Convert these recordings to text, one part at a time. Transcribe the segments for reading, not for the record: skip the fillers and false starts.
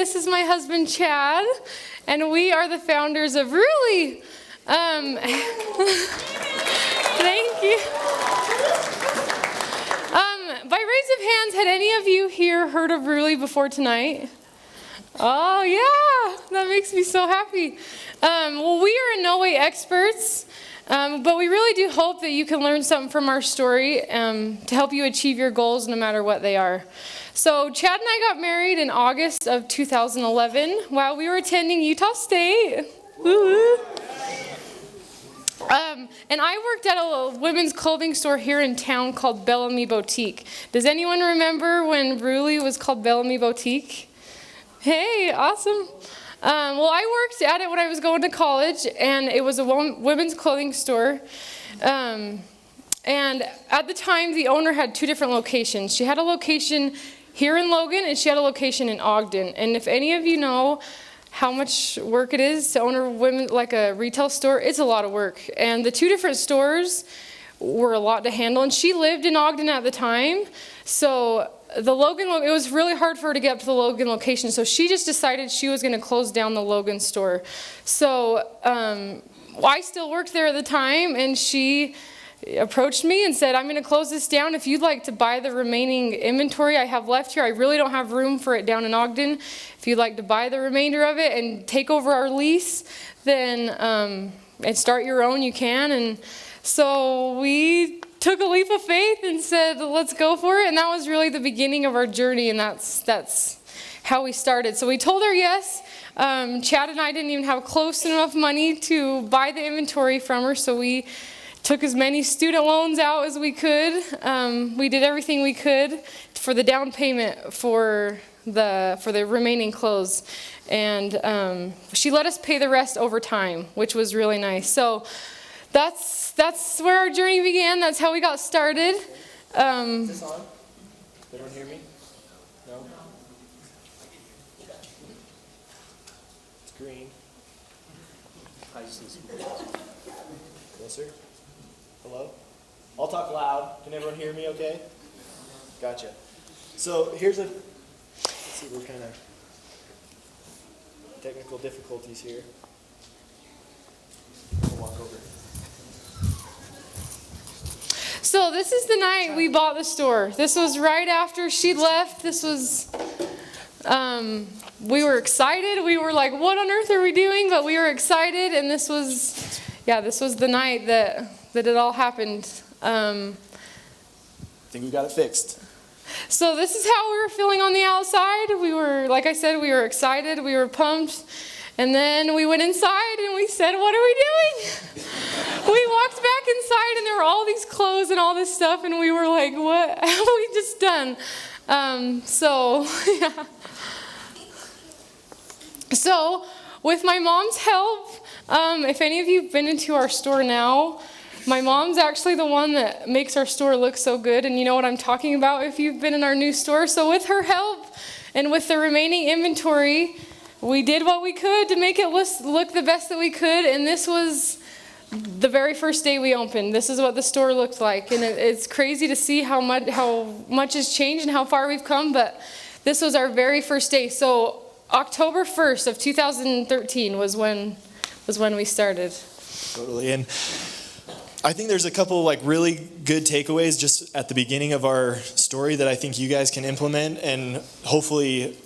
This is my husband, Chad, and we are the founders of Roolee. Thank you. By raise of hands, had any of you here heard of Roolee before tonight? Oh, yeah, that makes me so happy. Well, we are in no way experts, but we really do hope that you can learn something from our story to help you achieve your goals no matter what they are. So Chad and I got married in August of 2011 while we were attending Utah State. Woo-hoo. And I worked at a women's clothing store here in town called Bellamy Boutique. Does anyone remember when Roolee was called Bellamy Boutique? Hey, awesome. Well, I worked at it when I was going to college, and it was a women's clothing store. And at the time, the owner had two different locations. She had a location here in Logan, and she had a location in Ogden. And if any of you know how much work it is to own a women like a retail store, it's a lot of work. And the two different stores were a lot to handle. And she lived in Ogden at the time, so the Logan, it was really hard for her to get up to the Logan location. So she just decided she was going to close down the Logan store. So I still worked there at the time, and she approached me and said, I'm going to close this down. If you'd like to buy the remaining inventory I have left here, I really don't have room for it down in Ogden. If you'd like to buy the remainder of it and take over our lease, then and start your own, you can. And so we took a leap of faith and said, let's go for it. And that was really the beginning of our journey, and that's how we started. So we told her yes. Chad and I didn't even have close enough money to buy the inventory from her, so we took as many student loans out as we could. We did everything we could for the down payment for the remaining clothes. And she let us pay the rest over time, which was really nice. So that's where our journey began. That's how we got started. Is this on? They don't hear me? No? It's green. I see some closer. Hello? I'll talk loud. Can everyone hear me okay? Gotcha. So here's let's see, we're kind of technical difficulties here. I'll walk over. So this is the night we bought the store. This was right after she left. This was, we were excited. We were like, what on earth are we doing? But we were excited, and this was the night that it all happened. I think we got it fixed. So this is how we were feeling on the outside. We were, like I said, we were excited. We were pumped. And then we went inside and we said, what are we doing? We walked back inside and there were all these clothes and all this stuff, and we were like, what have we just done? Yeah. So with my mom's help, if any of you have been into our store now, my mom's actually the one that makes our store look so good, and you know what I'm talking about if you've been in our new store. So with her help and with the remaining inventory, we did what we could to make it look the best that we could, and this was the very first day we opened. This is what the store looked like, and it's crazy to see how much has changed and how far we've come, but this was our very first day. So October 1st of 2013 was when we started. Totally. And I think there's a couple really good takeaways just at the beginning of our story that I think you guys can implement and hopefully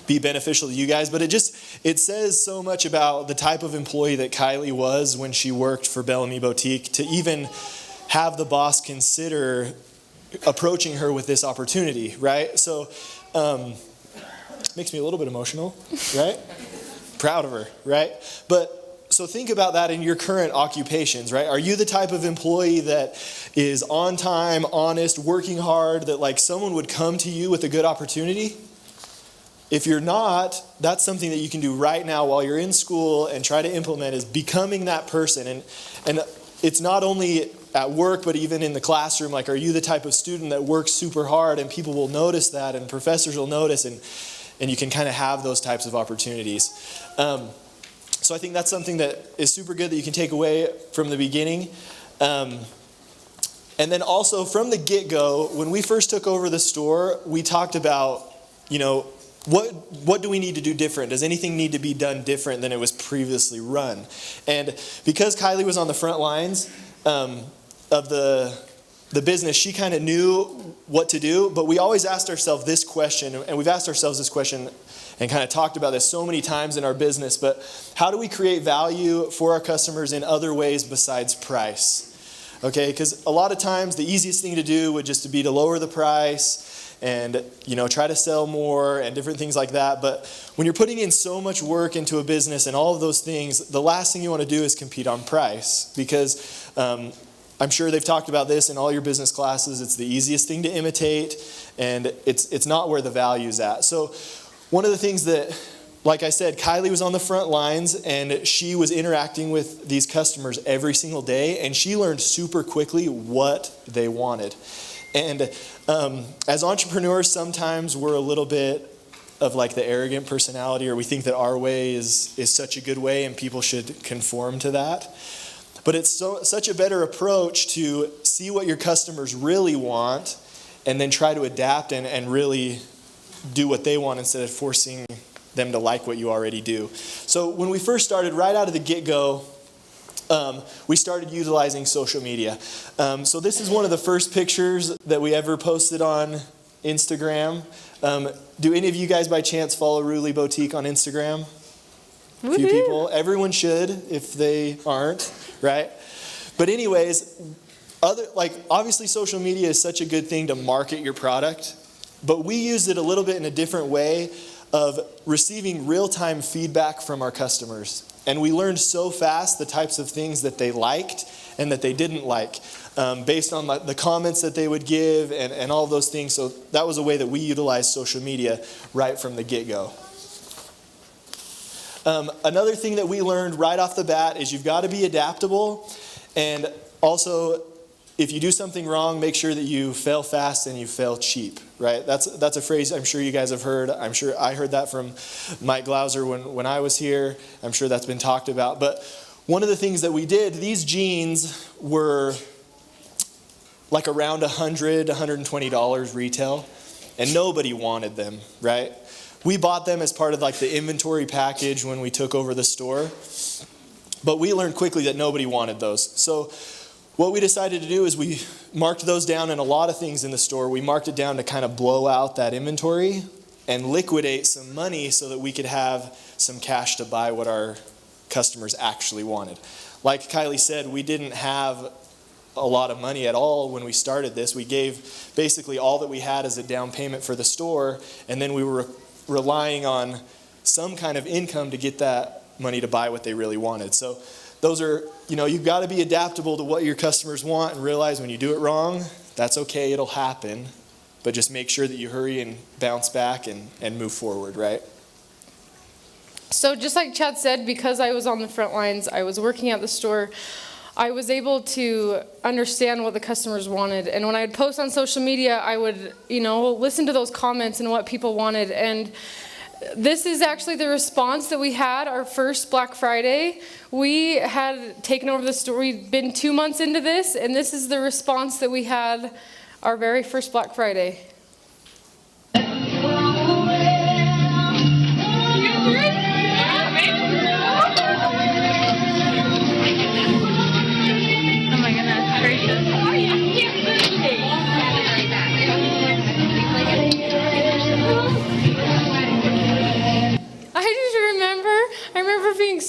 be beneficial to you guys. But it says so much about the type of employee that Kylee was when she worked for Bellamy Boutique to even have the boss consider approaching her with this opportunity, right? So makes me a little bit emotional, right? Proud of her, right? But so think about that in your current occupations, right? Are you the type of employee that is on time, honest, working hard, that someone would come to you with a good opportunity? If you're not, that's something that you can do right now while you're in school and try to implement, is becoming that person. And it's not only at work, but even in the classroom. Are you the type of student that works super hard and people will notice that and professors will notice, and you can kind of have those types of opportunities. So I think that's something that is super good that you can take away from the beginning. And then also from the get-go, when we first took over the store, we talked about, what do we need to do different? Does anything need to be done different than it was previously run? And because Kylee was on the front lines of the business, she kind of knew what to do, but we always asked ourselves this question, and we've asked ourselves this question and kind of talked about this so many times in our business, but how do we create value for our customers in other ways besides price? Okay, because a lot of times the easiest thing to do would just be to lower the price and try to sell more and different things like that. But when you're putting in so much work into a business and all of those things, the last thing you want to do is compete on price, because I'm sure they've talked about this in all your business classes. It's the easiest thing to imitate, and it's not where the value's at. So one of the things that, like I said, Kylee was on the front lines, and she was interacting with these customers every single day, and she learned super quickly what they wanted. And as entrepreneurs, sometimes we're a little bit of like the arrogant personality, or we think that our way is such a good way and people should conform to that. But it's such a better approach to see what your customers really want and then try to adapt and really do what they want instead of forcing them to like what you already do. So when we first started, right out of the get-go, we started utilizing social media. So this is one of the first pictures that we ever posted on Instagram. Do any of you guys by chance follow Roolee Boutique on Instagram? A few people. Everyone should if they aren't, right? But anyways, obviously social media is such a good thing to market your product, but we used it a little bit in a different way of receiving real-time feedback from our customers. And we learned so fast the types of things that they liked and that they didn't like, based on the comments that they would give and all those things. So that was a way that we utilized social media right from the get-go. Another thing that we learned right off the bat is you've got to be adaptable, and also if you do something wrong, make sure that you fail fast and you fail cheap, right? That's a phrase I'm sure you guys have heard. I'm sure I heard that from Mike Glauser when I was here. I'm sure that's been talked about. But one of the things that we did, these jeans were like around $100, $120 retail, and nobody wanted them, right? We bought them as part of like the inventory package when we took over the store, but we learned quickly that nobody wanted those. So what we decided to do is we marked those down in a lot of things in the store. We marked it down to kind of blow out that inventory and liquidate some money so that we could have some cash to buy what our customers actually wanted. Like Kylee said, we didn't have a lot of money at all when we started this. We gave basically all that we had as a down payment for the store, and then we were relying on some kind of income to get that money to buy what they really wanted. So those are, you've got to be adaptable to what your customers want and realize when you do it wrong, that's okay, it'll happen. But just make sure that you hurry and bounce back and move forward, right? So just like Chad said, because I was on the front lines, I was working at the store, I was able to understand what the customers wanted. And when I would post on social media, I would, listen to those comments and what people wanted. And this is actually the response that we had our first Black Friday. We had taken over the store. We'd been 2 months into this, and this is the response that we had our very first Black Friday. I remember being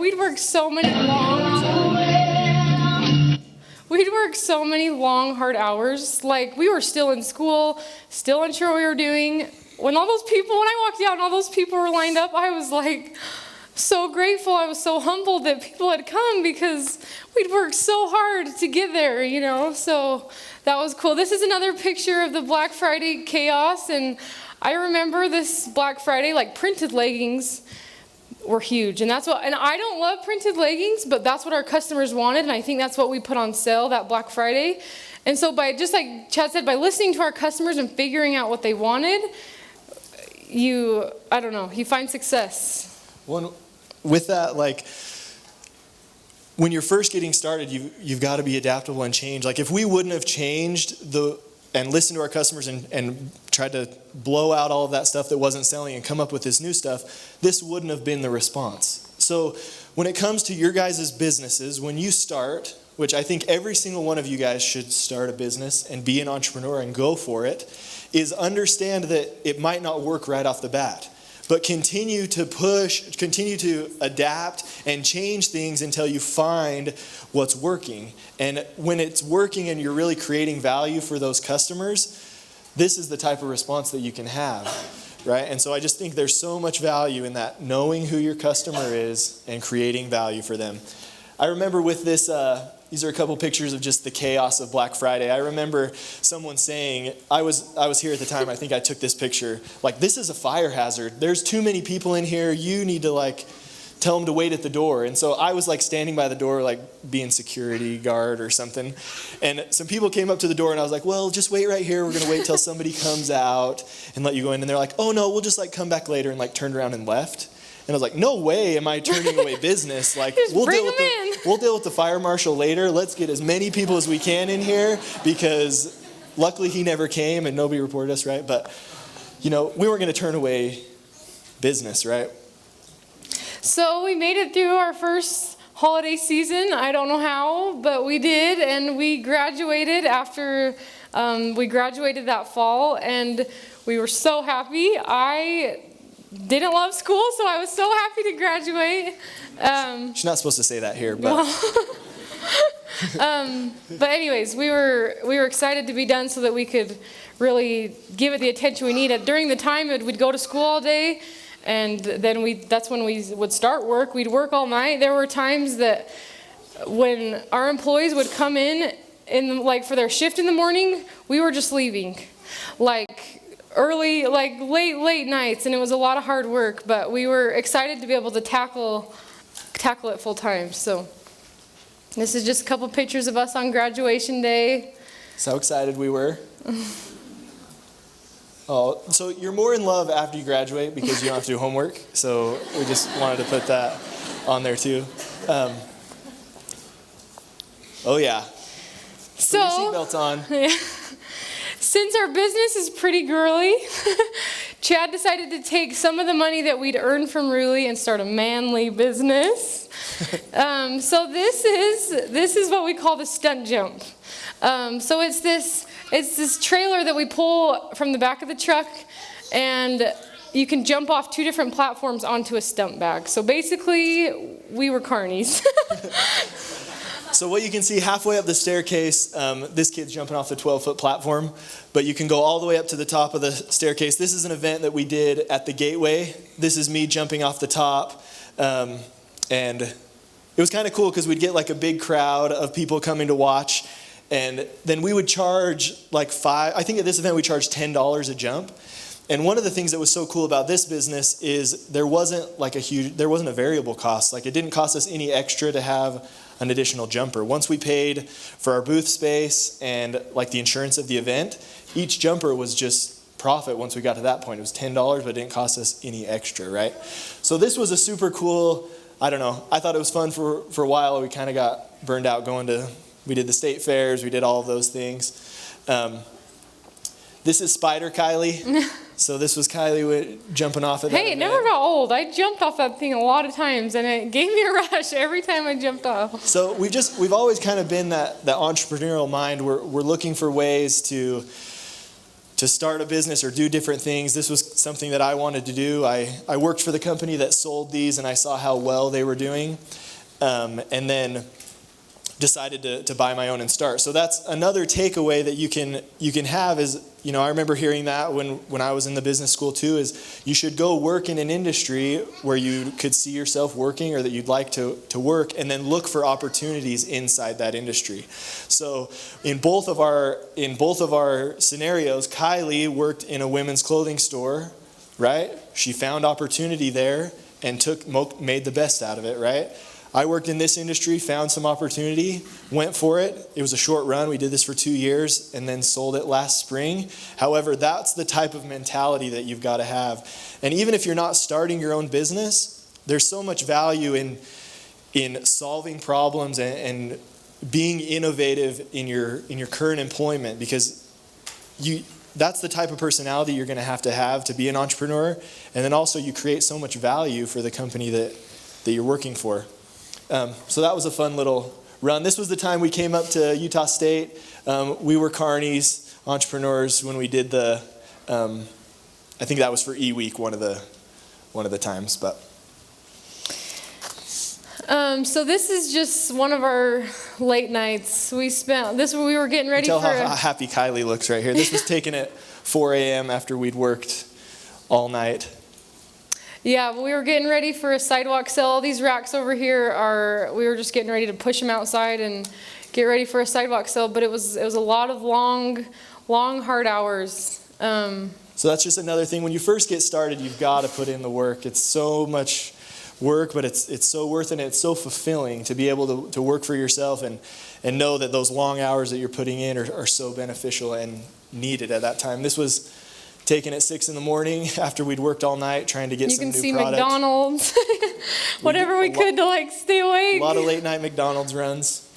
we'd work so many long, hard hours. Like, we were still in school, still unsure what we were doing. When I walked out and all those people were lined up, I was like so grateful. I was so humbled that people had come because we'd worked so hard to get there, So that was cool. This is another picture of the Black Friday chaos, and I remember this Black Friday, printed leggings were huge. And I don't love printed leggings, but that's what our customers wanted, and I think that's what we put on sale that Black Friday. And so just like Chad said, by listening to our customers and figuring out what they wanted, you find success. With that, when you're first getting started, you've got to be adaptable and change. If we wouldn't have changed the listen to our customers and tried to blow out all of that stuff that wasn't selling and come up with this new stuff, this wouldn't have been the response. So when it comes to your guys' businesses, when you start, which I think every single one of you guys should start a business and be an entrepreneur and go for it, is understand that it might not work right off the bat. But continue to push, continue to adapt and change things until you find what's working. And when it's working and you're really creating value for those customers, this is the type of response that you can have, right? And so I just think there's so much value in that, knowing who your customer is and creating value for them. I remember with this, these are a couple pictures of just the chaos of Black Friday. I remember someone saying, I was here at the time, I think I took this picture, like, this is a fire hazard. There's too many people in here. You need to like tell them to wait at the door. And so I was like standing by the door, like being security guard or something. And some people came up to the door and I was like, well, just wait right here. We're going to wait till somebody comes out and let you go in. And they're like, oh no, we'll just like come back later, and like turned around and left. And I was like, no way am I turning away business. Like, we'll deal with the fire marshal later. Let's get as many people as we can in here, because luckily he never came and nobody reported us, right? But, we weren't going to turn away business, right? So we made it through our first holiday season. I don't know how, but we did. And we graduated after we graduated that fall. And we were so happy. I didn't love school, so I was so happy to graduate. She's not supposed to say that here, but but anyways, we were excited to be done so that we could really give it the attention we needed. During the time we'd go to school all day, and then that's when we would start work. We'd work all night. There were times that when our employees would come in like for their shift in the morning, we were just leaving, like early, like late nights, and it was a lot of hard work, but we were excited to be able to tackle it full time. So this is just a couple pictures of us on graduation day. So excited we were. Oh, so you're more in love after you graduate because you don't have to do homework. So we just wanted to put that on there too. Oh yeah. So put your seatbelts on. Yeah. Since our business is pretty girly, Chad decided to take some of the money that we'd earned from Roolee and start a manly business. So this is what we call the stunt-jump. So it's this trailer that we pull from the back of the truck, and you can jump off 2 different platforms onto a stunt bag. So basically, we were carnies. So what you can see halfway up the staircase, this kid's jumping off the 12-foot platform, but you can go all the way up to the top of the staircase. This is an event that we did at the Gateway. This is me jumping off the top, and it was kind of cool because we'd get like a big crowd of people coming to watch, and then we would charge like I think at this event we charged $10 a jump. And one of the things that was so cool about this business is there wasn't a variable cost. Like, it didn't cost us any extra to have an additional jumper. Once we paid for our booth space and like the insurance of the event, each jumper was just profit. Once we got to that point, it was $10, but it didn't cost us any extra, right? So this was a super cool, I don't know, I thought it was fun for a while. We kind of got burned out we did the state fairs, we did all of those things. This is Spider Kylee. So this was Kylee jumping off of that. Hey, it never got old. I jumped off that thing a lot of times, and it gave me a rush every time I jumped off. So we've always kind of been that entrepreneurial mind. We're looking for ways to start a business or do different things. This was something that I wanted to do. I worked for the company that sold these, and I saw how well they were doing, and then decided to buy my own and start. So that's another takeaway that you can have is, I remember hearing that when I was in the business school too, is you should go work in an industry where you could see yourself working or that you'd like to work, and then look for opportunities inside that industry. So in both of our scenarios, Kylee worked in a women's clothing store, right? She found opportunity there and made the best out of it, right? I worked in this industry, found some opportunity, went for it. It was a short run. We did this for 2 years and then sold it last spring. However, that's the type of mentality that you've got to have. And even if you're not starting your own business, there's so much value in solving problems and being innovative in your current employment, because that's the type of personality you're going to have to be an entrepreneur. And then also you create so much value for the company that you're working for. So that was a fun little run. This was the time we came up to Utah State. We were carnies, entrepreneurs, when we did the, I think that was for E-Week, one of the times. But so this is just one of our late nights. We were getting ready tell for how happy Kylee looks right here. This was taken at 4 a.m. after we'd worked all night. Yeah, we were getting ready for a sidewalk sale. All these racks over here we were just getting ready to push them outside and get ready for a sidewalk sale. But it was a lot of long, hard hours. So that's just another thing. When you first get started, you've got to put in the work. It's so much work, but it's so worth it, and it's so fulfilling to be able to work for yourself and know that those long hours that you're putting in are so beneficial and needed at that time. This was taken at 6 a.m. after we'd worked all night trying to get some new product. You can see McDonald's, whatever we could to stay awake. A lot of late night McDonald's runs.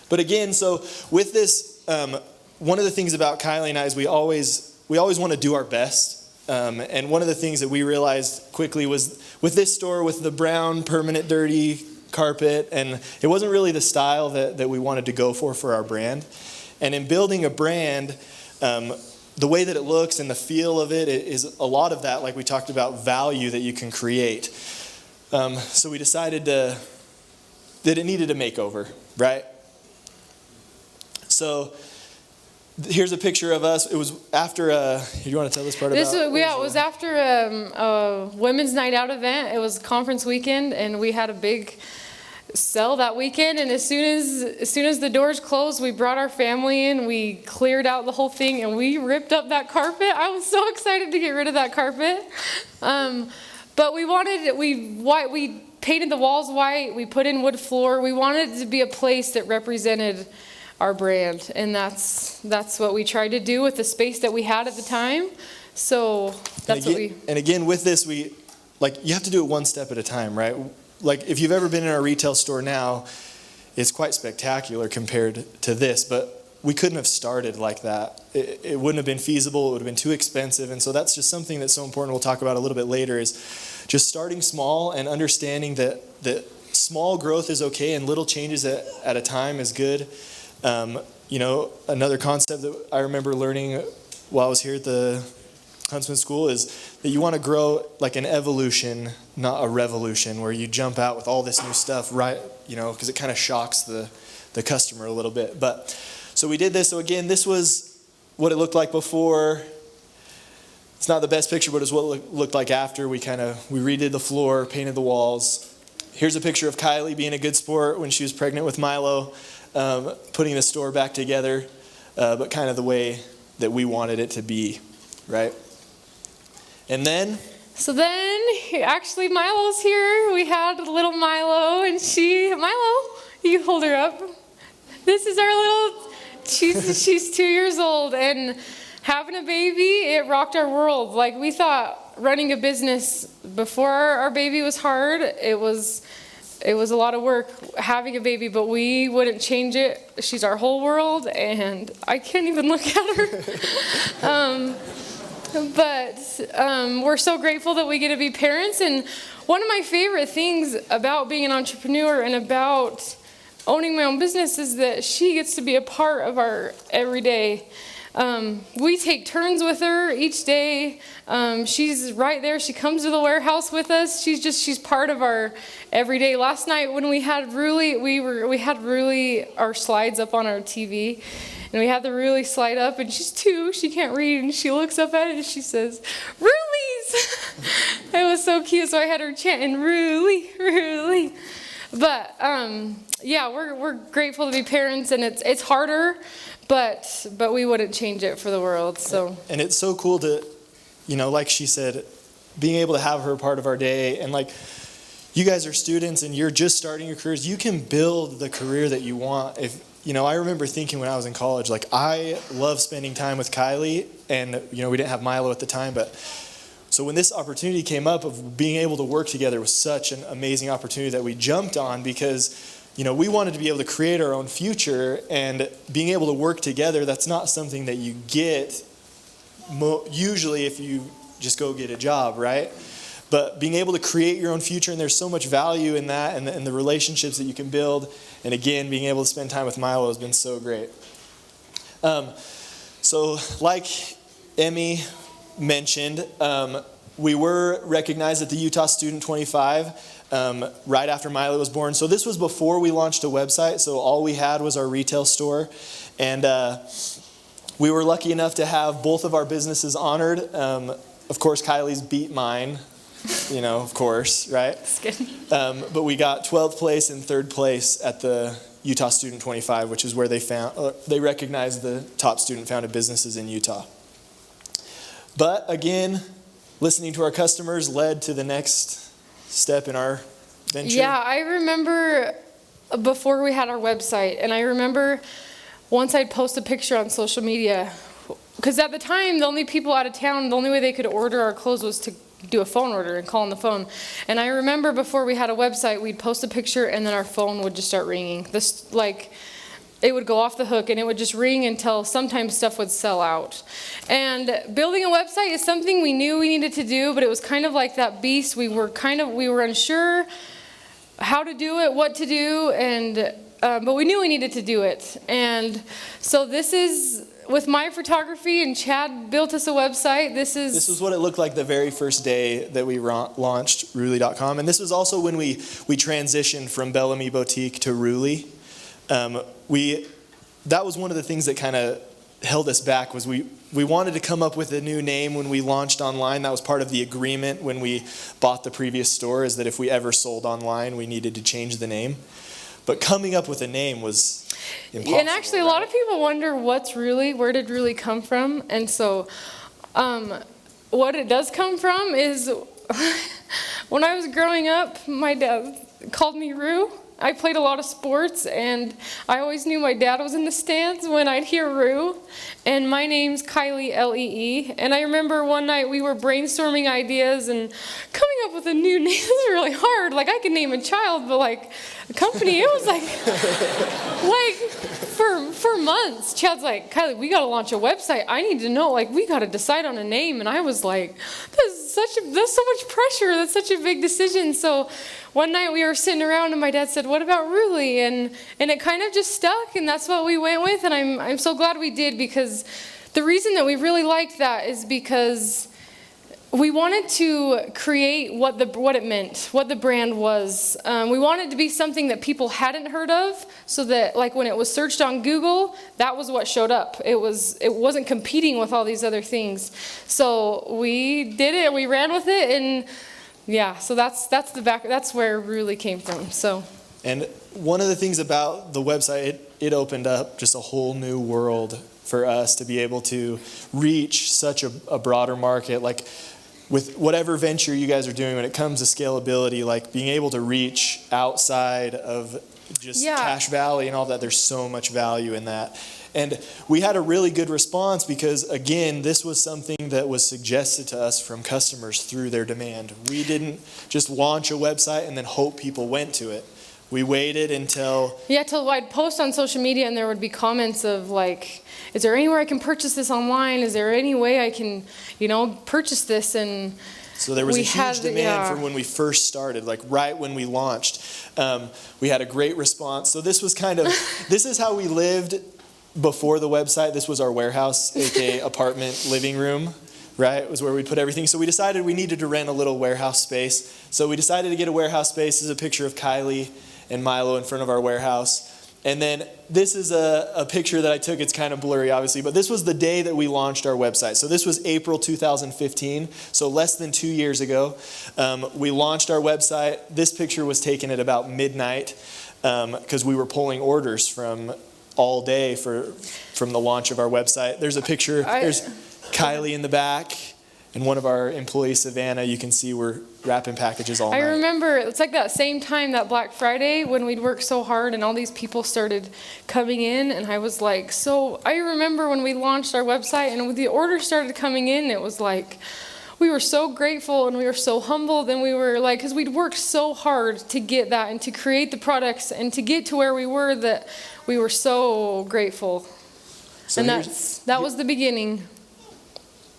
But again, so with this, one of the things about Kylee and I is we always want to do our best. And one of the things that we realized quickly was with this store, with the brown, permanent, dirty carpet, and it wasn't really the style that we wanted to go for our brand. And in building a brand, the way that it looks and the feel of it is a lot of that, like we talked about, value that you can create. So we decided that it needed a makeover, right? So here's a picture of us. It was after you want to tell this part about? It was after a women's night out event. It was conference weekend, and we had a big sell that weekend. And as soon as the doors closed, we brought our family in. We cleared out the whole thing, and we ripped up that carpet. I was so excited to get rid of that carpet. But we painted the walls white. We put in wood floor. We wanted it to be a place that represented our brand, and that's what we tried to do with the space that we had at the time. So that's And again, with this, you have to do it one step at a time, right? Like if you've ever been in our retail store now, it's quite spectacular compared to this, but we couldn't have started like that. It wouldn't have been feasible. It would have been too expensive. And so that's just something that's so important. We'll talk about a little bit later, is just starting small and understanding that small growth is okay and little changes at a time is good. Another concept that I remember learning while I was here at the Huntsman school is that you want to grow like an evolution, not a revolution, where you jump out with all this new stuff, right? Because it kind of shocks the customer a little bit. But so we did this. So again, this was what it looked like before. It's not the best picture, but it's what it looked like after. We redid the floor, painted the walls. Here's a picture of Kylee being a good sport when she was pregnant with Milo. Putting the store back together, but kind of the way that we wanted it to be, right? And then? So then, actually, Milo's here. We had little Milo, and Milo, you hold her up. This is our she's 2 years old, and having a baby, it rocked our world. Like, we thought running a business before our baby was hard. It was a lot of work having a baby, but we wouldn't change it. She's our whole world, and I can't even look at her. But we're so grateful that we get to be parents. And one of my favorite things about being an entrepreneur and about owning my own business is that she gets to be a part of our everyday. We take turns with her each day. She's right there. She comes to the warehouse with us. She's part of our everyday. Last night when we had Roolee, we had Roolee, our slides up on our TV, and we had the Roolee slide up, and she's 2. She can't read, and she looks up at it and she says, "Roolees!" It was so cute. So I had her chanting, "Roolee, Roolee." But yeah, we're grateful to be parents, and it's harder. But we wouldn't change it for the world. So. And it's so cool to, like she said, being able to have her part of our day. And like, you guys are students and you're just starting your careers. You can build the career that you want. I remember thinking when I was in college, like, I love spending time with Kylee, and we didn't have Milo at the time, but so when this opportunity came up of being able to work together was such an amazing opportunity that we jumped on, because we wanted to be able to create our own future, and being able to work together, that's not something that you get usually if you just go get a job, right? But being able to create your own future, and there's so much value in that, and the relationships that you can build. And again, being able to spend time with Milo has been so great. So like Emmy mentioned, we were recognized at the Utah Student 25 right after Milo was born. So this was before we launched a website, so all we had was our retail store. And we were lucky enough to have both of our businesses honored. Of course, Kylie's beat mine, of course, right? Just kidding. But we got 12th place and 3rd place at the Utah Student 25, which is where they recognized the top student-founded businesses in Utah. But again, listening to our customers led to the next step in our venture. Yeah, I remember before we had our website, and I remember once I'd post a picture on social media, because at the time, the only people out of town, the only way they could order our clothes was to do a phone order and call on the phone. And I remember before we had a website, we'd post a picture and then our phone would just start ringing. It would go off the hook and it would just ring until sometimes stuff would sell out. And building a website is something we knew we needed to do, but it was kind of like that beast. We were unsure how to do it, what to do, and but we knew we needed to do it. And so this is with my photography, and Chad built us a website. This is what it looked like the very first day that we launched Roolee.com. And this was also when we transitioned from Bellamy Boutique to Roolee. That was one of the things that kind of held us back, was we wanted to come up with a new name when we launched online. That was part of the agreement when we bought the previous store, is that if we ever sold online, we needed to change the name. But coming up with a name was impossible. And actually, a lot of people wonder what's Roolee, where did Roolee come from? And so what it does come from is when I was growing up, my dad called me Roo. I played a lot of sports, and I always knew my dad was in the stands when I'd hear Roo. And my name's Kylee, Lee. And I remember one night we were brainstorming ideas and coming up with a new name. This is really hard. I could name a child, but a company, it was for months. Chad's like, Kylee, we got to launch a website. I need to know, we got to decide on a name. And I was like, that's so much pressure. That's such a big decision. So one night we were sitting around and my dad said, what about Roolee? And it kind of just stuck, and that's what we went with. And I'm so glad we did, because the reason that we really liked that is because we wanted to create what it meant, what the brand was. We wanted to be something that people hadn't heard of, so that when it was searched on Google, that was what showed up. It wasn't competing with all these other things. So we did it, we ran with it, and yeah, so that's where Roolee came from. So. And one of the things about the website, it opened up just a whole new world for us to be able to reach such a broader market. With whatever venture you guys are doing, when it comes to scalability, being able to reach outside of just Cache Valley and all that, there's so much value in that. And we had a really good response because, again, this was something that was suggested to us from customers through their demand. We didn't just launch a website and then hope people went to it. We waited until I'd post on social media, and there would be comments of is there anywhere I can purchase this online? Is there any way I can, purchase this? And so there was a huge demand for when we first started, right when we launched. We had a great response. So this was this is how we lived before the website. This was our warehouse, aka apartment living room. Right, it was where we put everything. So we decided we needed to rent a little warehouse space. So we decided to get a warehouse space. This is a picture of Kylee and Milo in front of our warehouse. And then this is a picture that I took. It's kind of blurry, obviously, but this was the day that we launched our website. So this was April 2015, so less than 2 years ago. We launched our website. This picture was taken at about midnight because we were pulling orders from all day from the launch of our website. There's a picture. There's Kylee in the back, and one of our employees, Savannah. You can see we're wrapping packages all night. I remember it's that same time, that Black Friday, when we'd worked so hard and all these people started coming in, and I was I remember when we launched our website and the orders started coming in, it was we were so grateful and we were so humbled, and we were like, because we'd worked so hard to get that and to create the products and to get to where we were, that we were so grateful. So and that was the beginning.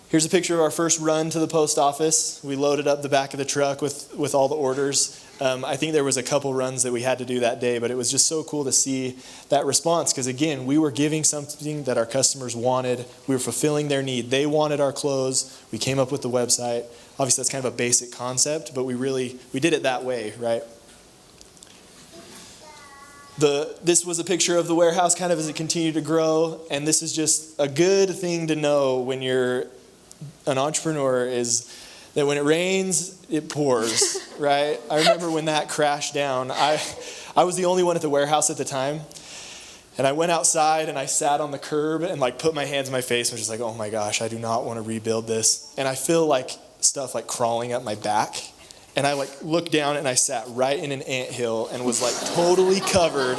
Here's a picture of our first run to the post office. We loaded up the back of the truck with all the orders. I think there was a couple runs that we had to do that day, but it was just so cool to see that response, because again, we were giving something that our customers wanted. We were fulfilling their need. They wanted our clothes. We came up with the website. Obviously, that's kind of a basic concept, but we did it that way, right? This was a picture of the warehouse kind of as it continued to grow, and this is just a good thing to know when you're an entrepreneur, is that when it rains, it pours, right? I remember when that crashed down. I was the only one at the warehouse at the time, and I went outside and I sat on the curb and like put my hands in my face and was just like, oh my gosh, I do not want to rebuild this. And I feel like stuff like crawling up my back. And I like looked down and I sat right in an anthill and was like totally covered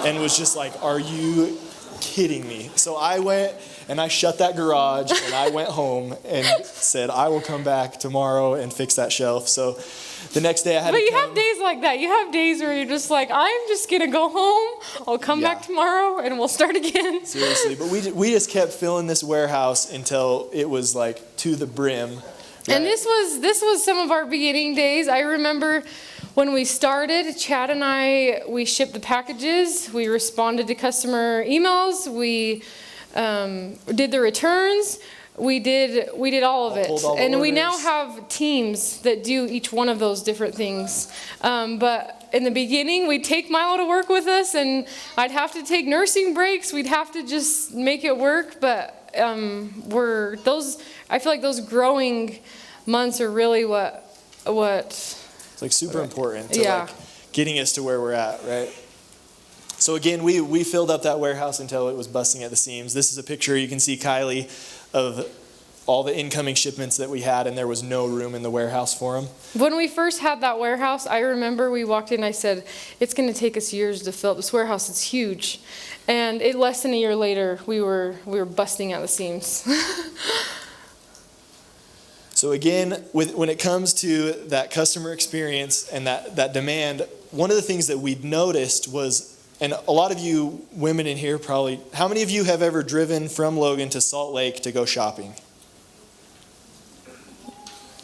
and was just like, are you kidding me? So I went and I shut that garage and I went home and said, I will come back tomorrow and fix that shelf. So the next day I had But you have days like that. You have days where you're just like, I'm just going to go home. I'll come back tomorrow and we'll start again. Seriously. But we just kept filling this warehouse until it was like to the brim. Right? And this was some of our beginning days. I remember when we started, Chad and we shipped the packages. We responded to customer emails. We did the returns. We did all of it. And we now have teams that do each one of those different things. But in the beginning, we'd take Milo to work with us, and I'd have to take nursing breaks. We'd have to just make it work. But I feel like those growing months are really what it's like super important to like getting us to where we're at, right? So again, we filled up that warehouse until it was busting at the seams. This is a picture, you can see Kylee, of all the incoming shipments that we had, and there was no room in the warehouse for them. When we first had that warehouse, I remember we walked in, I said, it's going to take us years to fill up this warehouse. It's huge. And less than a year later, we were busting at the seams. So again, when it comes to that customer experience and that demand, one of the things that we'd noticed was, and a lot of you women in here probably, how many of you have ever driven from Logan to Salt Lake to go shopping?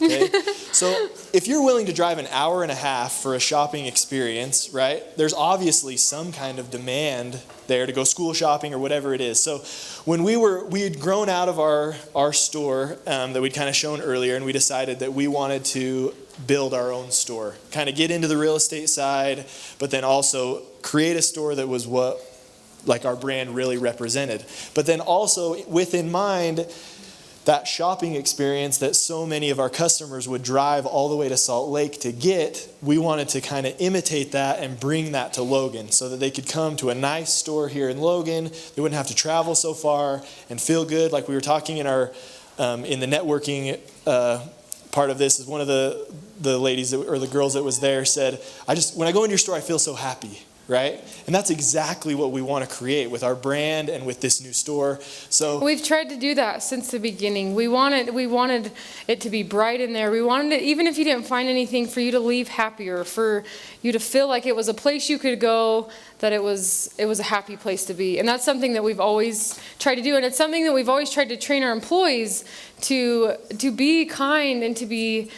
Okay. So if you're willing to drive an hour and a half for a shopping experience, right, there's obviously some kind of demand there to go school shopping or whatever it is. So when we had grown out of our store that we'd kind of shown earlier, and we decided that we wanted to build our own store, kind of get into the real estate side, but then also create a store that was what like our brand really represented. But then also with in mind that shopping experience that so many of our customers would drive all the way to Salt Lake to get, we wanted to kind of imitate that and bring that to Logan so that they could come to a nice store here in Logan. They wouldn't have to travel so far and feel good. Like we were talking in our in the networking part of this, is one of the ladies or the girls that was there said, when I go into your store, I feel so happy. Right? And that's exactly what we want to create with our brand and with this new store. So we've tried to do that since the beginning. We wanted it to be bright in there. We wanted it, even if you didn't find anything, for you to leave happier, for you to feel like it was a place you could go, that it was a happy place to be. And that's something that we've always tried to do, and it's something that we've always tried to train our employees to be kind and to be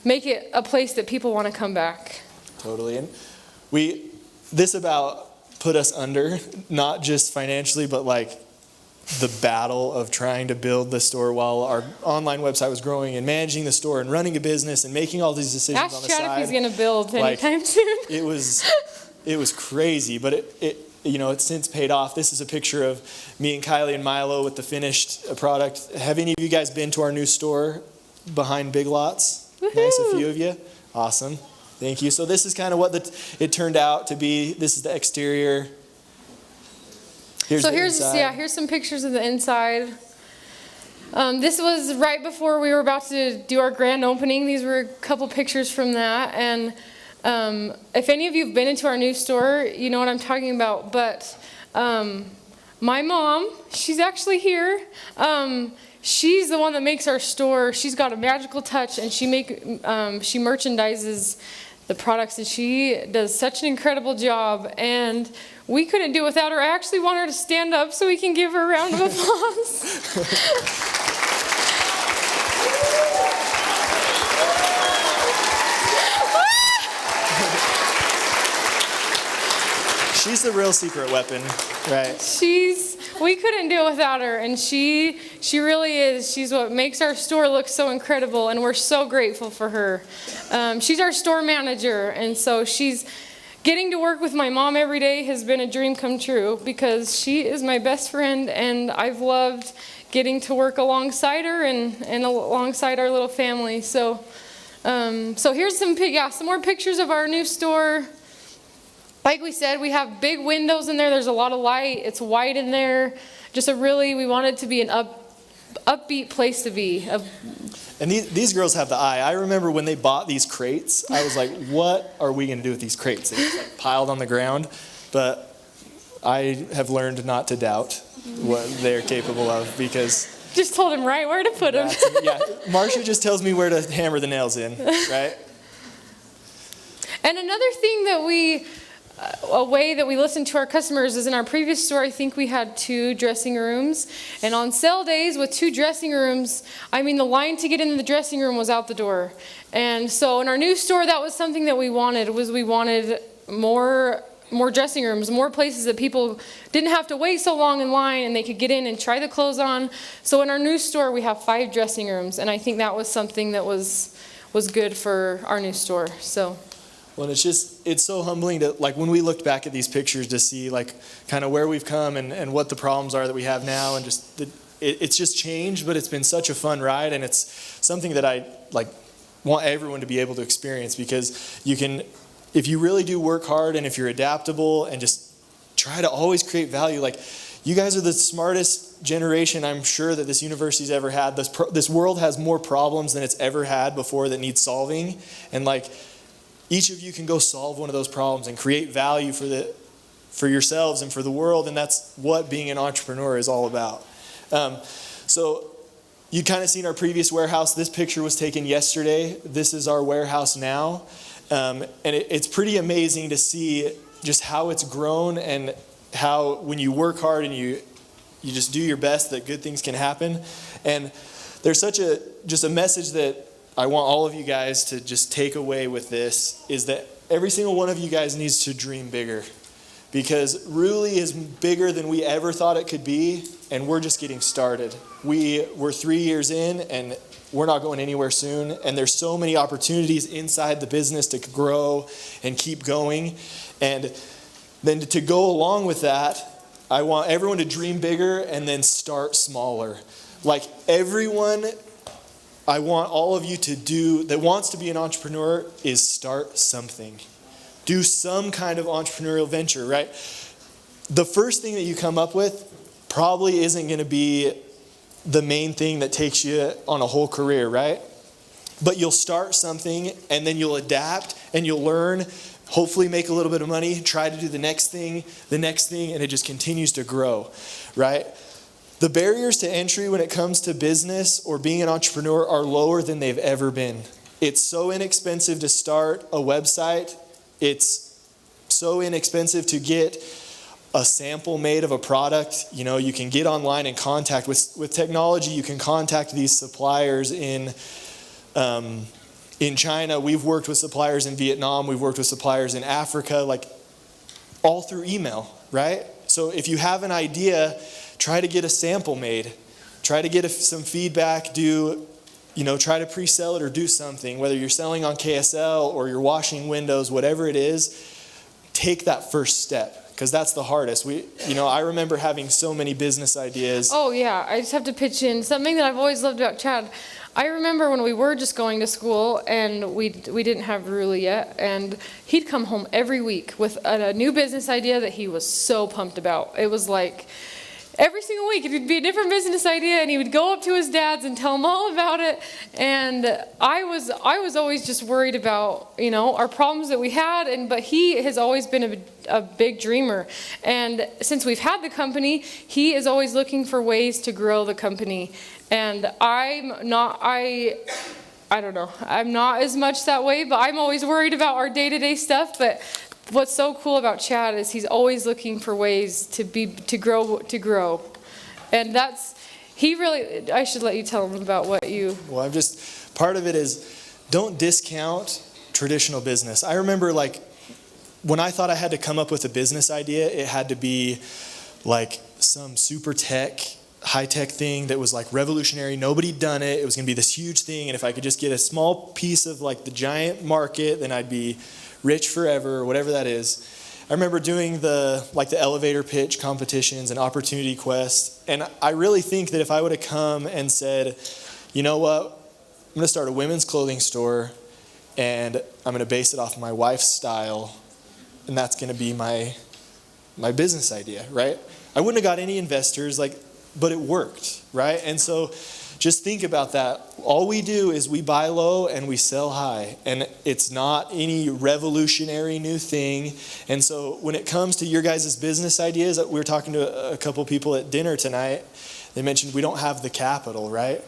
make it a place that people want to come back. Totally. And this about put us under, not just financially, but like the battle of trying to build the store while our online website was growing and managing the store and running a business and making all these decisions on the side. Ask Chad if he's going to build anytime soon. It was crazy, but it's since paid off. This is a picture of me and Kylee and Milo with the finished product. Have any of you guys been to our new store behind Big Lots? Woohoo! Nice, a few of you. Awesome. Thank you. So this is kind of what it turned out to be. This is the exterior. Here's some pictures of the inside. This was right before we were about to do our grand opening. These were a couple pictures from that. And if any of you have been into our new store, you know what I'm talking about. But my mom, she's actually here. She's the one that makes our store. She's got a magical touch, and she merchandises the products, and she does such an incredible job. And we couldn't do it without her. I actually want her to stand up so we can give her a round of applause. She's the real secret weapon, right? We couldn't do it without her, and she really is. She's what makes our store look so incredible, and we're so grateful for her. She's our store manager, and so getting to work with my mom every day has been a dream come true, because she is my best friend, and I've loved getting to work alongside her and alongside our little family. So here's some more pictures of our new store. Like we said, we have big windows in there. There's a lot of light. It's white in there. We want it to be an upbeat place to be. And these girls have the eye. I remember when they bought these crates, I was like, what are we going to do with these crates? They just piled on the ground. But I have learned not to doubt what they're capable of, because... Just told him right where to put them. Yeah, Marcia just tells me where to hammer the nails in, right? And another thing a way that we listen to our customers is in our previous store, I think we had 2 dressing rooms. And on sale days with 2 dressing rooms, the line to get into the dressing room was out the door. And so in our new store, that was something that we wanted more dressing rooms, more places that people didn't have to wait so long in line, and they could get in and try the clothes on. So in our new store, we have 5 dressing rooms, and I think that was something that was good for our new store. So. Well, it's so humbling to, when we looked back at these pictures, to see kind of where we've come and what the problems are that we have now, and it's just changed, but it's been such a fun ride, and it's something that I want everyone to be able to experience, because you can, if you really do work hard, and if you're adaptable and just try to always create value, you guys are the smartest generation I'm sure that this university's ever had. This world has more problems than it's ever had before that need solving, and each of you can go solve one of those problems and create value for yourselves and for the world, and that's what being an entrepreneur is all about. So you kind of seen our previous warehouse. This picture was taken yesterday. This is our warehouse now, and it's pretty amazing to see just how it's grown, and how when you work hard and you just do your best, that good things can happen. And there's just a message that I want all of you guys to just take away with this, is that every single one of you guys needs to dream bigger, because Roolee is bigger than we ever thought it could be, and we're just getting started. We're 3 years in, and we're not going anywhere soon, and there's so many opportunities inside the business to grow and keep going. And then to go along with that, I want everyone to dream bigger and then start smaller. I want all of you to do, that wants to be an entrepreneur, is start something. Do some kind of entrepreneurial venture, right? The first thing that you come up with probably isn't going to be the main thing that takes you on a whole career, right? But you'll start something, and then you'll adapt, and you'll learn, hopefully make a little bit of money, try to do the next thing, and it just continues to grow, right? The barriers to entry when it comes to business or being an entrepreneur are lower than they've ever been. It's so inexpensive to start a website. It's so inexpensive to get a sample made of a product. You can get online and contact with technology. You can contact these suppliers in China. We've worked with suppliers in Vietnam. We've worked with suppliers in Africa, all through email, right? So if you have an idea, try to get a sample made. Try to get some feedback. Try to pre-sell it or do something. Whether you're selling on KSL or you're washing windows, whatever it is, take that first step, because that's the hardest. I remember having so many business ideas. Oh yeah, I just have to pitch in something that I've always loved about Chad. I remember when we were just going to school and we didn't have Roolee yet, and he'd come home every week with a new business idea that he was so pumped about. It was every single week it'd be a different business idea, and he would go up to his dad's and tell them all about it. And I was always just worried about, our problems that we had, but he has always been a big dreamer. And since we've had the company, he is always looking for ways to grow the company. And I don't know, I'm not as much that way, but I'm always worried about our day-to-day stuff. But what's so cool about Chad is he's always looking for ways to grow. And I should let you tell him about what you... Well, part of it is don't discount traditional business. I remember when I thought I had to come up with a business idea, it had to be like some super high-tech thing that was revolutionary. Nobody'd done it. It was going to be this huge thing. And if I could just get a small piece of the giant market, then I'd be rich forever, or whatever that is. I remember doing the elevator pitch competitions and opportunity quest. And I really think that if I would have come and said, you know what, I'm going to start a women's clothing store and I'm going to base it off my wife's style, and that's going to be my business idea, right? I wouldn't have got any investors, but it worked, right? And so just think about that. All we do is we buy low and we sell high. And it's not any revolutionary new thing. And so when it comes to your guys' business ideas, we were talking to a couple people at dinner tonight. They mentioned we don't have the capital, right?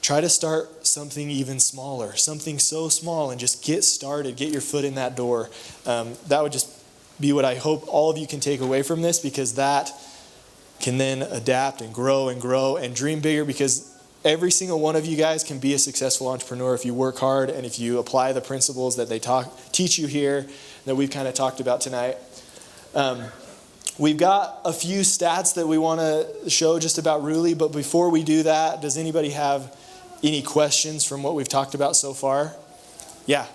Try to start something even smaller, something so small, and just get started, get your foot in that door. That would just be what I hope all of you can take away from this, because that can then adapt and grow and dream bigger, because every single one of you guys can be a successful entrepreneur if you work hard and if you apply the principles that they teach you here that we've kind of talked about tonight. We've got a few stats that we want to show just about Roolee, but before we do that, does anybody have any questions from what we've talked about so far? Yeah.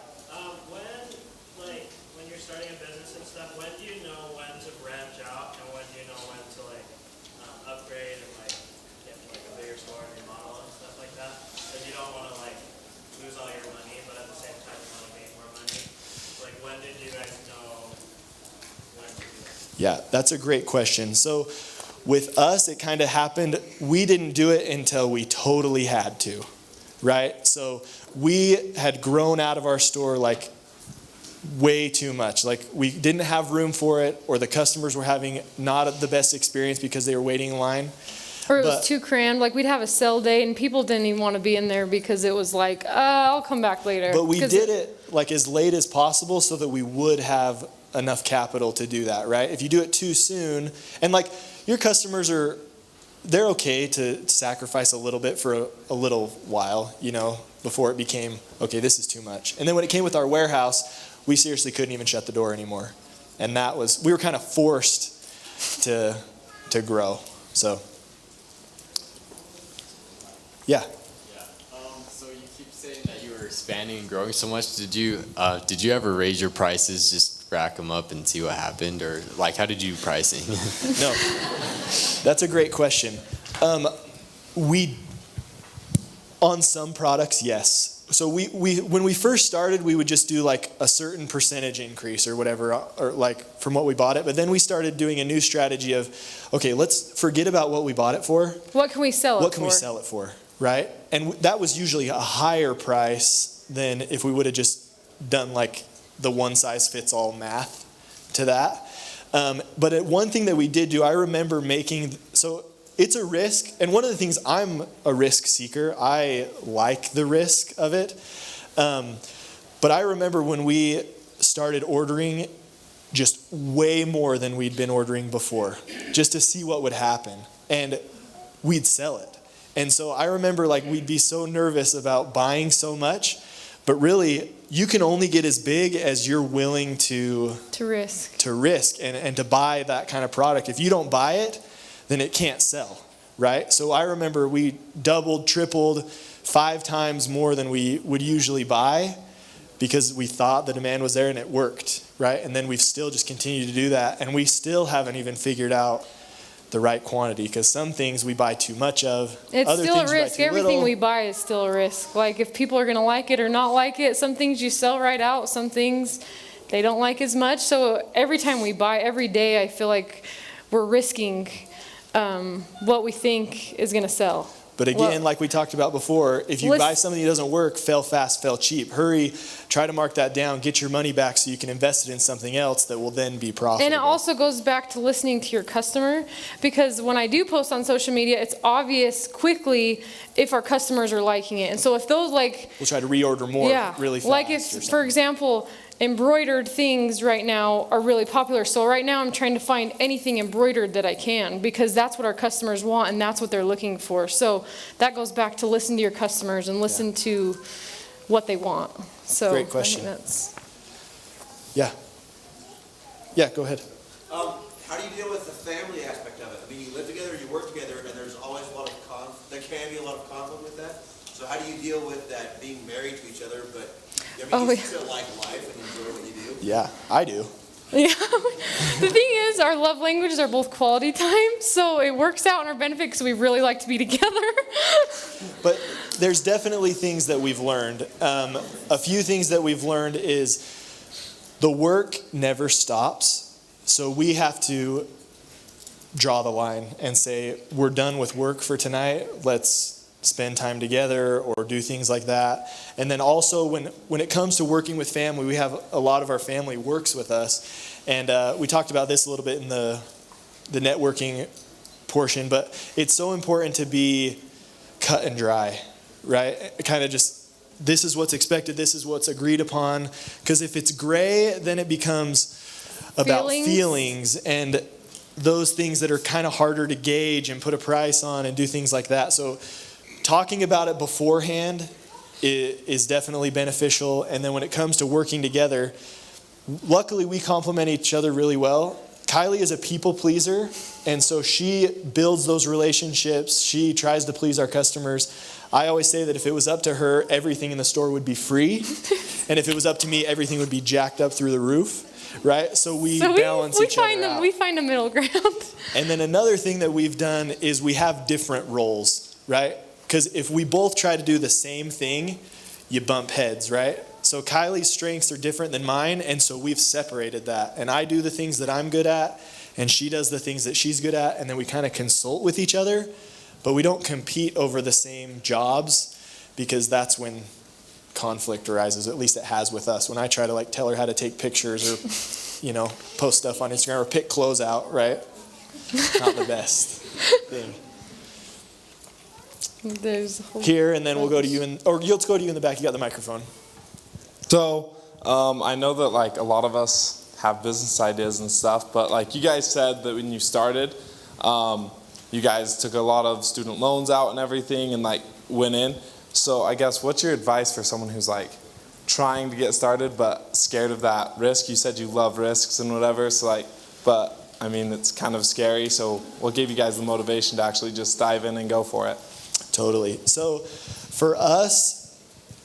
When you're starting a business and stuff, when do you know when to branch out, and when do you know when to upgrade and get a bigger store and remodel and stuff like that? Because you don't want to lose all your money, but at the same time you want to make more money. When did you guys know when to do that? Yeah, that's a great question. So with us, it kind of happened. We didn't do it until we totally had to, right? So we had grown out of our store way too much. We didn't have room for it, or the customers were having not the best experience because they were waiting in line. Or it was too crammed. We'd have a sell day and people didn't even want to be in there because it was I'll come back later. But we did it as late as possible so that we would have enough capital to do that, right? If you do it too soon, and your customers they're okay to sacrifice a little bit for a little while, before it became, okay, this is too much. And then when it came with our warehouse, we seriously couldn't even shut the door anymore. And we were kind of forced to grow. So, yeah. So you keep saying that you were expanding and growing so much. Did you ever raise your prices, just rack them up and see what happened? Or how did you pricing? No, that's a great question. On some products, yes. So when we first started, we would just do a certain percentage increase or whatever, or from what we bought it. But then we started doing a new strategy of, okay, let's forget about what we bought it for. What can we sell it for? What can we sell it for, right? And that was usually a higher price than if we would have just done the one-size-fits-all math to that. But one thing that we did do, I remember it's a risk, and one of the things, I'm a risk seeker. I like the risk of it. But I remember when we started ordering just way more than we'd been ordering before, just to see what would happen, and we'd sell it. And so I remember we'd be so nervous about buying so much, but really you can only get as big as you're willing to risk and to buy that kind of product. If you don't buy it, then it can't sell, right? So I remember we doubled, tripled, 5 times more than we would usually buy because we thought the demand was there and it worked, right? And then we've still just continued to do that, and we still haven't even figured out the right quantity, because some things we buy too much of. It's still a risk. Everything we buy is still a risk. If people are going to like it or not like it, some things you sell right out, some things they don't like as much. So every time we buy, every day, I feel like we're risking what we think is going to sell. But again, like we talked about before, if you buy something that doesn't work, fail fast, fail cheap. Hurry, try to mark that down, get your money back so you can invest it in something else that will then be profitable. And it also goes back to listening to your customer, because when I do post on social media, it's obvious quickly if our customers are liking it. And so if those we'll try to reorder more really fast. Like if, for example, embroidered things right now are really popular. So right now I'm trying to find anything embroidered that I can, because that's what our customers want and that's what they're looking for. So that goes back to listen to your customers and listen to what they want. So great question. I think that's... Yeah, go ahead. How do you deal with the family aspect of it? I mean, you live together, you work together, and there's always a lot of there can be a lot of conflict with that. So how do you deal with that, being married to each other, but you still like life and enjoy what you do? Yeah, I do. Yeah. The thing is, our love languages are both quality time, so it works out in our benefit because we really like to be together. But there's definitely things that we've learned. A few things that we've learned is the work never stops. So we have to draw the line and say, we're done with work for tonight. Let's spend time together or do things like that. And then also when it comes to working with family, we have a lot of our family works with us. And we talked about this a little bit in the networking portion, but it's so important to be cut and dry, right? Kind of just, this is what's expected, this is what's agreed upon. Because if it's gray, then it becomes about feelings and those things that are kind of harder to gauge and put a price on and do things like that. So talking about it beforehand is definitely beneficial. And then when it comes to working together, luckily we complement each other really well. Kylee is a people pleaser, and so she builds those relationships. She tries to please our customers. I always say that if it was up to her, everything in the store would be free. And if it was up to me, everything would be jacked up through the roof, right? So we balance each other out. We find a middle ground. And then another thing that we've done is we have different roles, right? Because if we both try to do the same thing, you bump heads, right? So Kylie's strengths are different than mine, and so we've separated that. And I do the things that I'm good at, and she does the things that she's good at, and then we kind of consult with each other, but we don't compete over the same jobs, because that's when conflict arises. At least it has with us. When I try to tell her how to take pictures or, post stuff on Instagram or pick clothes out, right? Not the best thing. Here, and then we'll go to you, or you'll go to you in the back. You got the microphone. So, I know that a lot of us have business ideas and stuff, but you guys said that when you started, you guys took a lot of student loans out and everything and went in. So I guess what's your advice for someone who's trying to get started but scared of that risk? You said you love risks and whatever, so but I mean, it's kind of scary. So what gave you guys the motivation to actually just dive in and go for it? Totally. So for us,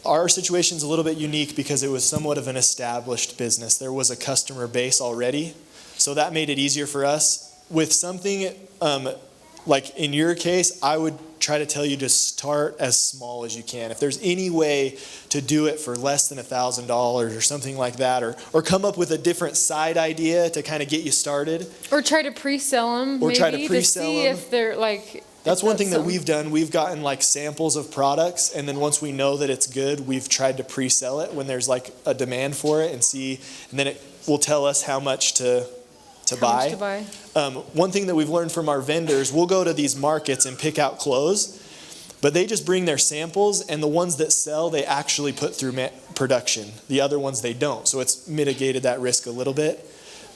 our situation's a little bit unique because it was somewhat of an established business. There was a customer base already, so that made it easier for us. With something like in your case, I would try to tell you to start as small as you can. If there's any way to do it for less than $1,000 or something like that, or come up with a different side idea to kind of get you started. Or try to pre-sell them, to see if they're That's one thing that we've done. We've gotten samples of products, and then once we know that it's good, we've tried to pre-sell it when there's a demand for it and then it will tell us how much to buy. One thing that we've learned from our vendors, we'll go to these markets and pick out clothes, but they just bring their samples, and the ones that sell, they actually put through production. The other ones, they don't. So it's mitigated that risk a little bit.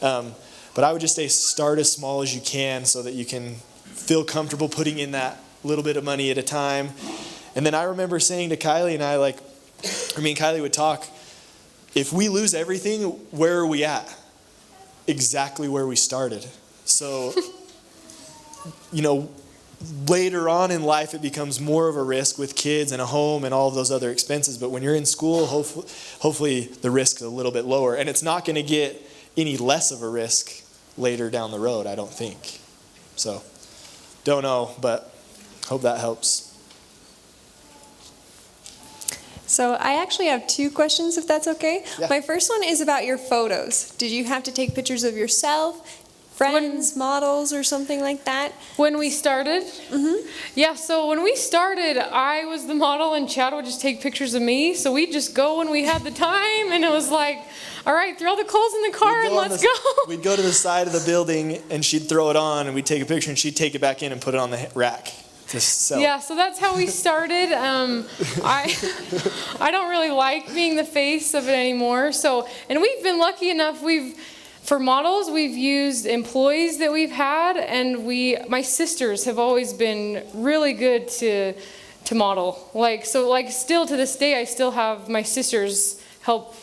But I would just say start as small as you can so that you can feel comfortable putting in that little bit of money at a time. And then I remember saying to Kylee and I, Kylee would talk, if we lose everything, where are we at? Exactly where we started. So, later on in life, it becomes more of a risk with kids and a home and all of those other expenses. But when you're in school, hopefully the risk is a little bit lower. And it's not going to get any less of a risk later down the road, I don't think. So, don't know, but hope that helps. So I actually have 2 questions, if that's okay. Yeah. My first one is about your photos. Did you have to take pictures of yourself? friends, models, or something like that? When we started? Yeah, so when we started, I was the model and Chad would just take pictures of me. So we'd just go when we had the time, and it was like, all right, throw the clothes in the car and let's go. We'd go to the side of the building and she'd throw it on and we'd take a picture and she'd take it back in and put it on the rack to sell. Yeah, so that's how we started. I don't really like being the face of it anymore. So, and we've been lucky enough. For models, we've used employees that we've had, and my sisters have always been really good to model. Still to this day, I still have my sisters help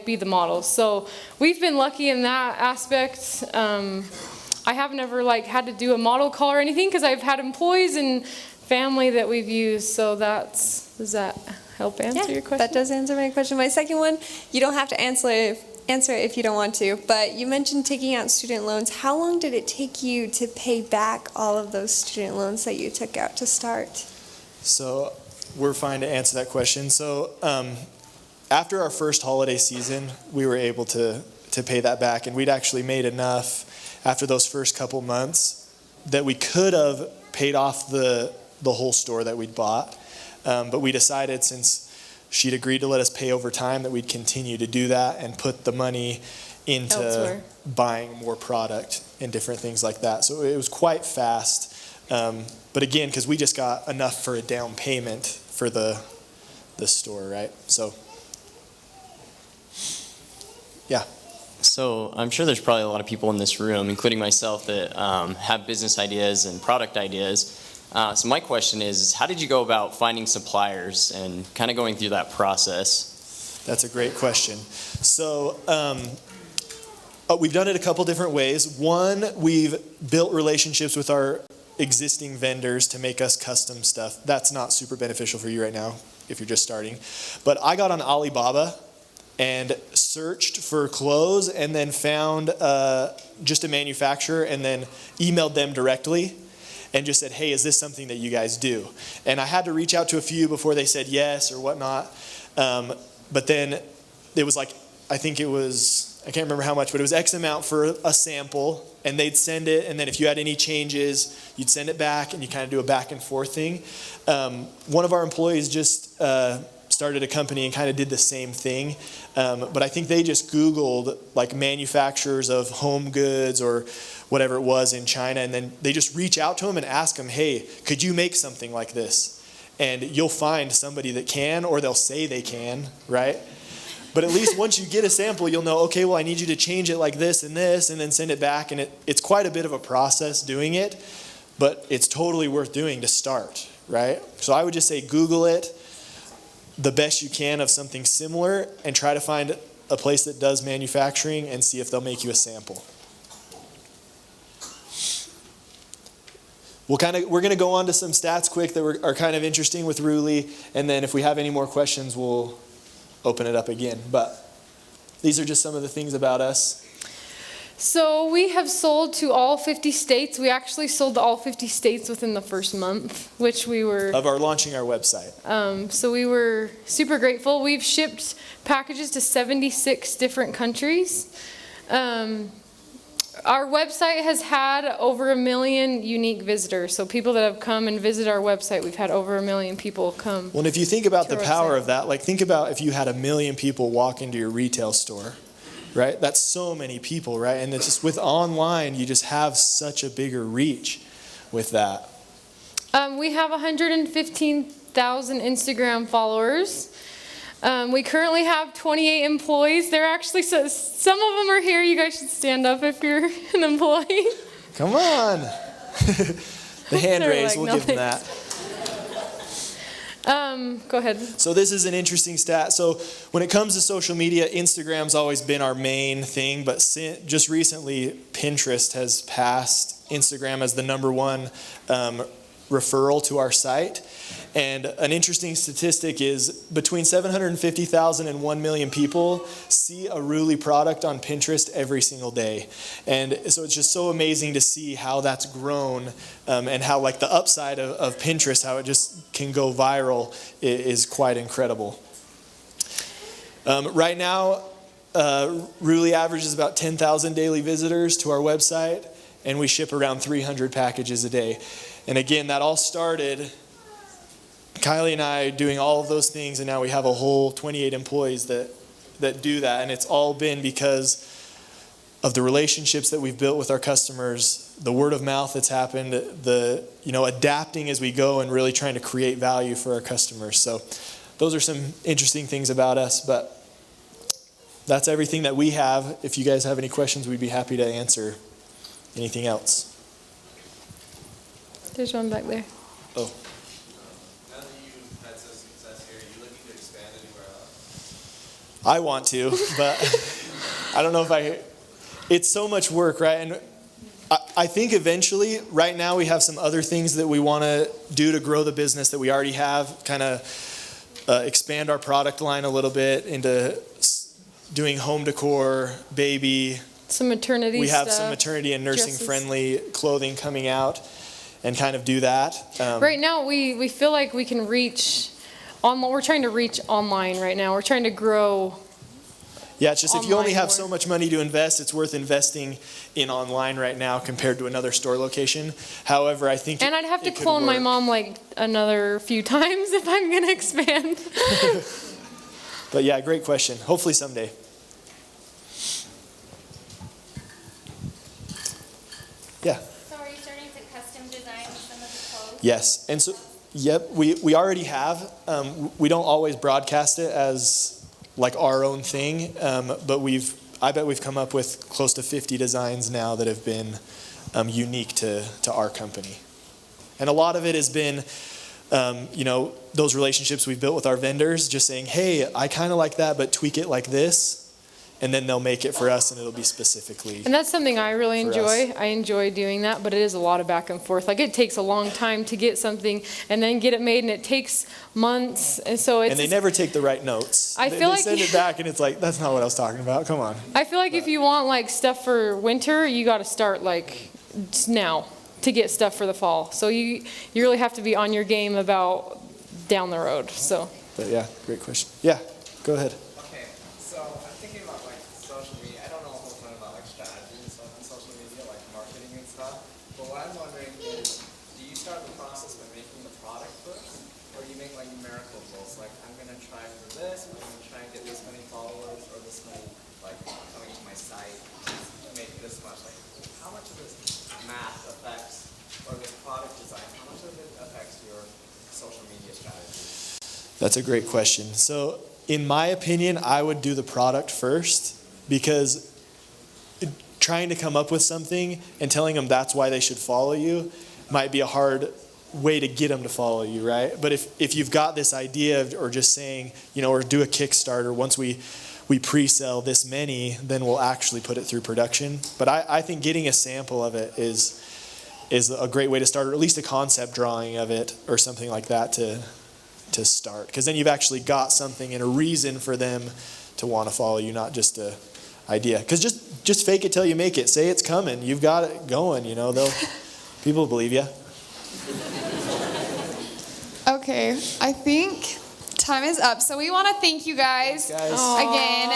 be the models. So we've been lucky in that aspect. I have never had to do a model call or anything because I've had employees and family that we've used. So does that help answer your question? That does answer my question. My second one, you don't have to answer it if you don't want to, but you mentioned taking out student loans. How long did it take you to pay back all of those student loans that you took out to start? So we're fine to answer that question. So after our first holiday season, we were able to pay that back, and we'd actually made enough after those first couple months that we could have paid off the whole store that we'd bought. But we decided, since she'd agreed to let us pay over time, that we'd continue to do that and put the money into elsewhere, buying more product and different things like that. So it was quite fast. But again, because we just got enough for a down payment for the store, right? So, yeah. So I'm sure there's probably a lot of people in this room, including myself, that have business ideas and product ideas. So my question is, how did you go about finding suppliers and kind of going through that process? That's a great question. So we've done it a couple different ways. One, we've built relationships with our existing vendors to make us custom stuff. That's not super beneficial for you right now if you're just starting. But I got on Alibaba and searched for clothes and then found just a manufacturer and then emailed them directly and just said, hey, is this something that you guys do? And I had to reach out to a few before they said yes or whatnot. But then it was I think it was, I can't remember how much, but it was X amount for a sample, and they'd send it, and then if you had any changes, you'd send it back, and you kind of do a back and forth thing. One of our employees just started a company and kind of did the same thing. But I think they just Googled manufacturers of home goods or whatever it was in China, and then they just reach out to them and ask them, hey, could you make something like this? And you'll find somebody that can, or they'll say they can, right? But at least once you get a sample, you'll know, okay, well, I need you to change it like this, and then send it back. And it's quite a bit of a process doing it, but it's totally worth doing to start, right? So I would just say Google it the best you can of something similar and try to find a place that does manufacturing and see if they'll make you a sample. We're going to go on to some stats quick that are kind of interesting with Roolee, and then if we have any more questions, we'll open it up again. But these are just some of the things about us. So we have sold to all 50 states. We actually sold to all 50 states within the first month, which we were... Of our launching our website. So we were super grateful. We've shipped packages to 76 different countries. Our website has had over 1 million unique visitors. So people that have come and visit our website, we've had over 1 million people come. Well, and if you think about the power of that, think about if you had 1 million people walk into your retail store, right? That's so many people, right? And it's just with online, you just have such a bigger reach with that. We have 115,000 Instagram followers. We currently have 28 employees. They're actually, some of them are here. You guys should stand up if you're an employee. Come on. The hand raise, we'll give them that. Go ahead. So this is an interesting stat. So when it comes to social media, Instagram's always been our main thing, but just recently, Pinterest has passed Instagram as the #1 referral to our site. And an interesting statistic is between 750,000 and 1 million people see a Roolee product on Pinterest every single day. And so it's just so amazing to see how that's grown and how the upside of Pinterest, how it just can go viral is quite incredible. Right now, Roolee averages about 10,000 daily visitors to our website, and we ship around 300 packages a day. And again, that all started Kylee and I doing all of those things, and now we have a whole 28 employees that do that. And it's all been because of the relationships that we've built with our customers, the word of mouth that's happened, the adapting as we go and really trying to create value for our customers. So those are some interesting things about us, but that's everything that we have. If you guys have any questions, we'd be happy to answer anything else. There's one back there. Oh. Now that you've had some success here, are you looking to expand anywhere else? I want to, but I don't know if it's so much work, right? And I think eventually, right now we have some other things that we want to do to grow the business that we already have, kind of expand our product line a little bit into doing home decor, baby. Some maternity We have stuff, some maternity and nursing dresses. friendly clothing coming out and kind of do that. Right now, we feel like we can reach, we're trying to reach online right now. We're trying to grow. Yeah, it's just if you only Online have more. so much money to invest, it's worth investing in online right now compared to another store location. However, I think And I'd have to it could clone my work. mom like another few times if I'm going to expand. But yeah, great question. Hopefully someday. Yeah. So are you starting to custom design some of the clothes? Yes. And so, yep, we already have. We don't always broadcast it as like our own thing, but I bet we've come up with close to 50 designs now that have been unique to our company. And a lot of it has been, those relationships we've built with our vendors, just saying, hey, I kind of like that, but tweak it like this. And then they'll make it for us, and it'll be specifically. And that's something I really For enjoy. us. I enjoy doing that, but it is a lot of back and forth. Like it takes a long time to get something and then get it made, and it takes months. And so it's. And they never take the right notes. I They feel like- send it back, and it's like, that's not what I was talking about. Come on. I feel like if you want like stuff for winter, you got to start like now to get stuff for the fall. So you really have to be on your game about down the road. So. But yeah, great question. Yeah, go ahead. Okay, so I'm thinking about like social media. I don't know a whole ton about like strategy and stuff on social media, like marketing and stuff. But what I'm wondering is, do you start the process by making the product first, or do you make like numerical goals? Like I'm gonna try for this, I'm gonna try and get this many followers or this many like coming to my site to make this much. Like how much of this math affects or this product design? How much of it affects your social media strategy? That's a great question. So, in my opinion, I would do the product first, because trying to come up with something and telling them that's why they should follow you might be a hard way to get them to follow you, right? But if you've got this idea or just saying, or do a Kickstarter, once we pre-sell this many, then we'll actually put it through production. But I think getting a sample of it is a great way to start, or at least a concept drawing of it or something like that to start, because then you've actually got something and a reason for them to want to follow you, not just a idea. Because just fake it till you make it. Say it's coming. You've got it going. People believe you. Okay, I think time is up. So we want to thank you guys Guys. again